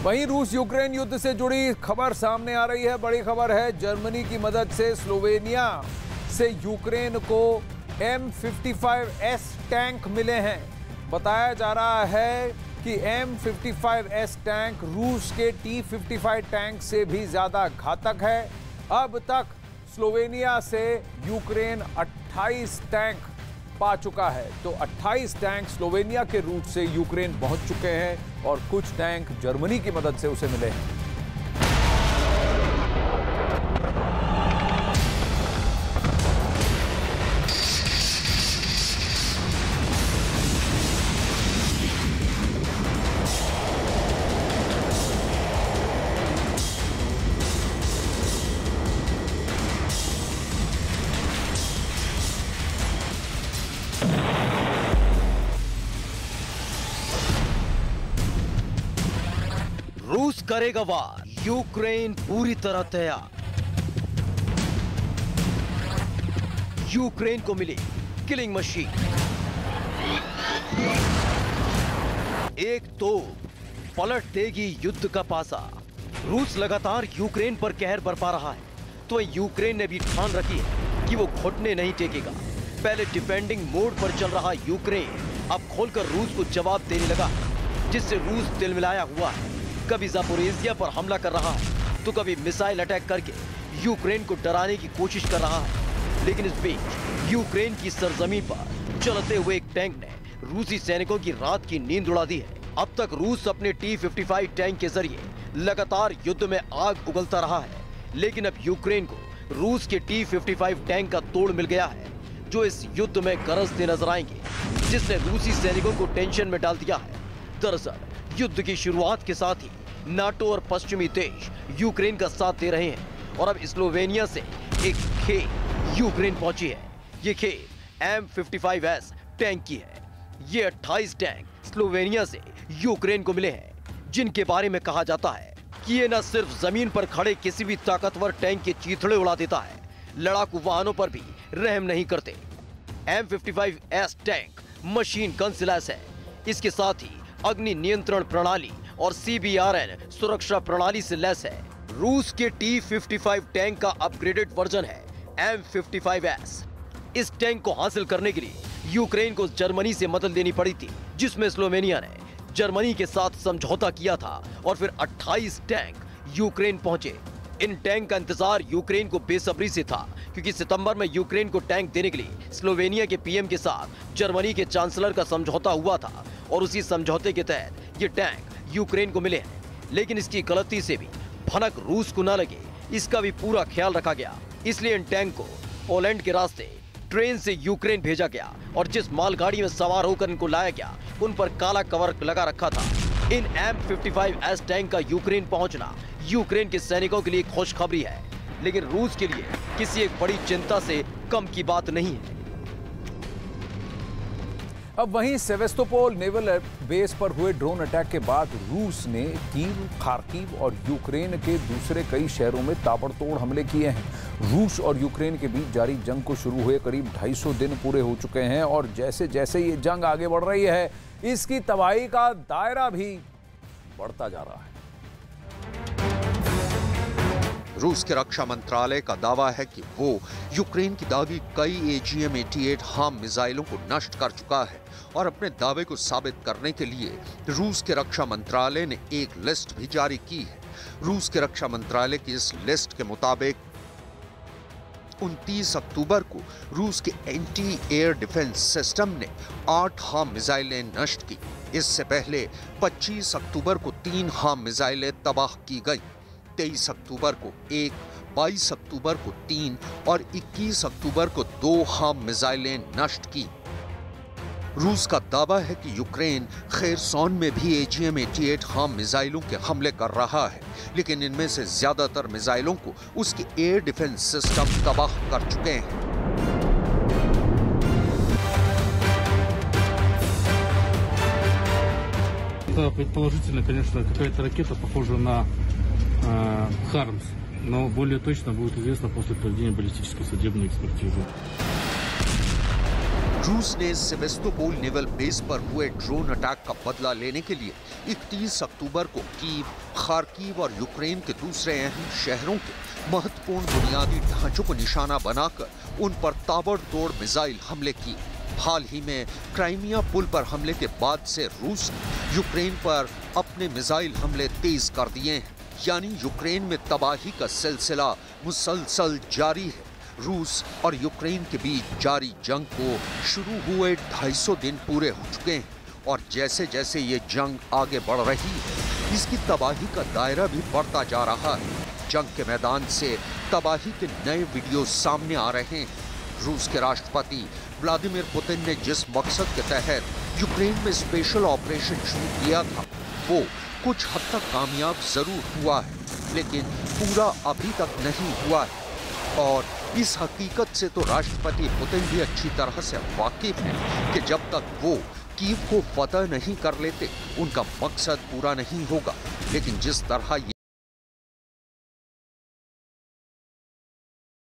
वहीं रूस यूक्रेन युद्ध से जुड़ी खबर सामने आ रही है। बड़ी खबर है, जर्मनी की मदद से स्लोवेनिया से यूक्रेन को M55S टैंक मिले हैं। बताया जा रहा है कि M55S टैंक रूस के T55 टैंक से भी ज्यादा घातक है। अब तक स्लोवेनिया से यूक्रेन 28 टैंक पा चुका है। तो 28 टैंक स्लोवेनिया के रूट से यूक्रेन पहुंच चुके हैं और कुछ टैंक जर्मनी की मदद से उसे मिले हैं। रूस करेगा वार, यूक्रेन पूरी तरह तैयार। यूक्रेन को मिली किलिंग मशीन। एक तो पलट देगी युद्ध का पासा। रूस लगातार यूक्रेन पर कहर बरपा रहा है, तो यूक्रेन ने भी ठान रखी है कि वो घुटने नहीं टेकेगा। पहले डिफेंडिंग मोड पर चल रहा यूक्रेन अब खोलकर रूस को जवाब देने लगा, जिससे रूस तिलमिलाया हुआ है। कभी जापोरेजिया पर हमला कर रहा है, तो कभी मिसाइल अटैक करके यूक्रेन को डराने की कोशिश कर रहा है। लेकिन इस बीच यूक्रेन की सरजमीन पर चलते हुए एक टैंक ने रूसी सैनिकों की रात की नींद उड़ा दी है। अब तक रूस अपने T55 टैंक के जरिए लगातार युद्ध में आग उगलता रहा है, लेकिन अब यूक्रेन को रूस के T55 टैंक का तोड़ मिल गया है, जो इस युद्ध में गरजते नजर आएंगे, जिसने रूसी सैनिकों को टेंशन में डाल दिया है। दरअसल युद्ध की शुरुआत के साथ ही नाटो और पश्चिमी देश यूक्रेन का साथ दे रहे हैं और अब स्लोवेनिया से एक खेप यूक्रेन पहुंची है। ये खेप M55S टैंक की है। ये 28 टैंक स्लोवेनिया से यूक्रेन को मिले हैं, जिनके बारे में कहा जाता है कि ये न सिर्फ जमीन पर खड़े किसी भी ताकतवर टैंक के चीथड़े उड़ा देता है, लड़ाकू वाहनों पर भी रहम नहीं करते। M55S टैंक मशीन गन से लैस है। इसके साथ ही अग्नि नियंत्रण प्रणाली और CBRN सुरक्षा प्रणाली से लैस है। रूस के T55 टैंक का अपग्रेडेड वर्जन है M55S। इस टैंक को हासिल करने के लिए यूक्रेन को जर्मनी से मदद लेनी पड़ी थी, जिसमें स्लोवेनिया ने जर्मनी के साथ समझौता किया था और फिर 28 टैंक यूक्रेन पहुंचे। इन टैंक का इंतजार यूक्रेन को बेसब्री से था, क्योंकि सितंबर में यूक्रेन को टैंक देने के लिए स्लोवेनिया के PM के साथ जर्मनी के चांसलर का समझौता हुआ था और उसी समझौते के तहत ये टैंक यूक्रेन को मिले हैं। लेकिन इसकी गलती से भी भनक रूस को न लगे, इसका भी पूरा ख्याल रखा गया। इसलिए इन टैंक को पोलैंड के रास्ते ट्रेन से यूक्रेन भेजा गया और जिस मालगाड़ी में सवार होकर इनको लाया गया, उन पर काला कवर लगा रखा था। इन M55S टैंक का यूक्रेन पहुंचना यूक्रेन के सैनिकों के लिए खुशखबरी है, लेकिन रूस के लिए किसी एक बड़ी चिंता से कम की बात नहीं है। अब वहीं सेवेस्तोपोल नेवल बेस पर हुए ड्रोन अटैक के बाद रूस ने कीव, खार्किव और यूक्रेन के दूसरे कई शहरों में ताबड़तोड़ हमले किए हैं। रूस और यूक्रेन के बीच जारी जंग को शुरू हुए करीब 250 दिन पूरे हो चुके हैं और जैसे जैसे ये जंग आगे बढ़ रही है, इसकी तबाही का दायरा भी बढ़ता जा रहा है। रूस के रक्षा मंत्रालय का दावा है कि वो यूक्रेन की दागी कई AGM-88 हार्म मिसाइलों को नष्ट कर चुका है और अपने दावे को साबित करने के लिए रूस के रक्षा मंत्रालय ने एक लिस्ट भी जारी की है। रूस के रक्षा मंत्रालय की इस लिस्ट के मुताबिक 29 अक्टूबर को रूस के एंटी एयर डिफेंस सिस्टम ने 8 हार्म मिसाइलें नष्ट की। इससे पहले 25 अक्टूबर को 3 हार्म मिसाइलें तबाह की गई। 23 अक्टूबर को 1, 22 अक्टूबर को 3 और 21 अक्टूबर को 2 हार्म मिसाइलें नष्ट की। रूस का दावा है कि यूक्रेन खेरसोन में भी AGM-88 हार्म मिसाइलों के हमले कर रहा है, लेकिन इनमें से ज्यादातर मिसाइलों को उसके एयर डिफेंस सिस्टम तबाह कर चुके हैं। Предположительно, конечно, какая-то ракета, похожая на Хармс, но более точно будет известно после проведения баллистической судебной экспертизы. रूस ने सेवेस्तोपोल नेवल बेस पर हुए ड्रोन अटैक का बदला लेने के लिए 31 अक्टूबर को कीव, खार्किव और यूक्रेन के दूसरे अहम शहरों के महत्वपूर्ण बुनियादी ढांचों को निशाना बनाकर उन पर ताबड़तोड़ मिसाइल हमले किए। हाल ही में क्राइमिया पुल पर हमले के बाद से रूस ने यूक्रेन पर अपने मिसाइल हमले तेज कर दिए हैं, यानी यूक्रेन में तबाही का सिलसिला मुसलसल जारी है। रूस और यूक्रेन के बीच जारी जंग को शुरू हुए 250 दिन पूरे हो चुके हैं और जैसे जैसे ये जंग आगे बढ़ रही है, इसकी तबाही का दायरा भी बढ़ता जा रहा है। जंग के मैदान से तबाही के नए वीडियो सामने आ रहे हैं। रूस के राष्ट्रपति व्लादिमीर पुतिन ने जिस मकसद के तहत यूक्रेन में स्पेशल ऑपरेशन शुरू किया था, वो कुछ हद तक कामयाब जरूर हुआ है, लेकिन पूरा अभी तक नहीं हुआ है। और इस हकीकत से तो राष्ट्रपति पुतिन भी अच्छी तरह से वाकिफ है कि जब तक वो कीव को फतह नहीं कर लेते, उनका मकसद पूरा नहीं होगा। लेकिन जिस तरह